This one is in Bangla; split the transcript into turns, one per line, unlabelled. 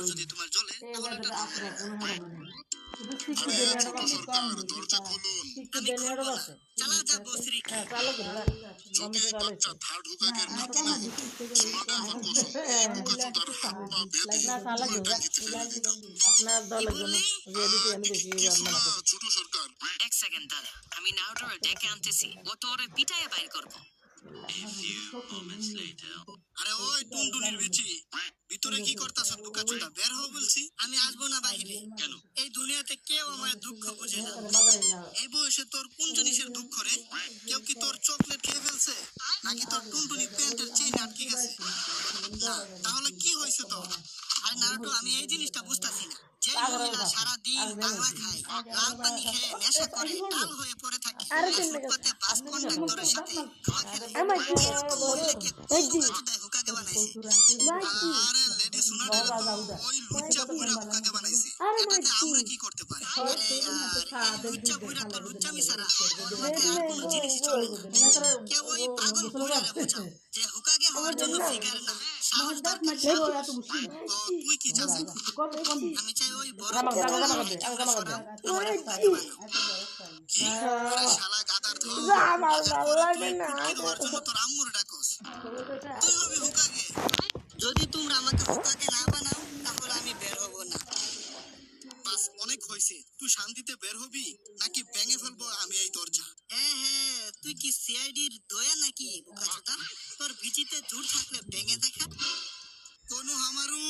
যদি তোমার জ্বলে তাহলে এটা
আরে ছোট সরকার দরজা খুলুন।
আমি খুলবো না, চালা যাবো শ্রী
যদি এই বাচ্চা থার্ড হুকাকের নাতি না হতো শোনাটা আমার কসম এই বোকাচোদার হাত পা বেঁধে পুরো টাঙ্গিতে ফেলে দিতাম।
কি বললি?
ছোট সরকার
এক সেকেন্ড দাঁড়া, আমি নাউটরে ডেকে আনতেছি, ও তোরে পিটাইয়া বাইর করবো। আরে ওই টুনটুনির বিচি, ভিতরে কি করতাছ বোকাচোদা? বের হও বলছি। আমি আসবো না বাহিরে। কেন? এই দুনিয়াতে কেউ আমার দুঃখ বুঝে না। এই বয়সে তোর কোন জিনিসের দুঃখ রে? কেউ কি তোর চকলেট খেয়ে ফেলছে, নাকি তোর টুনটুনি প্যান্টের চেইন আটকে গেছে? না, তাহলে কি হয়েছে তোর? আরে নারুটো, আমি এই জিনিসটা বুঝতাছি না। যে মহিলা সারাদিন বাংলা খায়, লাল পানি খেয়ে নেশা করে, টাল হয়ে পড়ে থাকে, ফুটপাতে বাস কন্ডাক্টরের সাথে খাওয়া খেলে, এরকম মহিলাকে কোন বোকাচোদায় হুকাকে বানাইছে? আরে লেডি সুনাডের ওই লুচ্চা বুইড়া হুকাকে বানাইছে। এটাতে আমরা কি করতে পারি? আরে এই লুচ্চা বুইড়া তো লুচ্চামি ছাড়া ওর মাথায় আর কোনো জিনিসই চলে না। কেউ ওই পাগল বুইড়ারে বোঝাও যে হুকাকে হওয়ার জন্য ফিগার না, সাহস দরকার। তো তুই কি চাস? আমি চাই ওই বড় সরাও, আমার হুকাকে বানাও। কি? আরে শালা গাদার ধর, বাজার করে তুই ফুটকি হওয়ার জন্য তোর আম্মুর ডাকস। তুই হবি হুকাকে। যদি তোমরা আমাকে হুকাকে না বানাও তাহলে আমি বের হব না। বাস, অনেক হয়েছে। তুই শান্তিতে বের হবি নাকি ভেঙে ফেলবো আমি এই দরজা? হ্যাঁ হ্যাঁ, তুই কি সিআইডির দয়া নাকি বোকাচোদা? তোর ভিজিতে জোর থাকলে ভেঙে দেখা। কোনো হামারু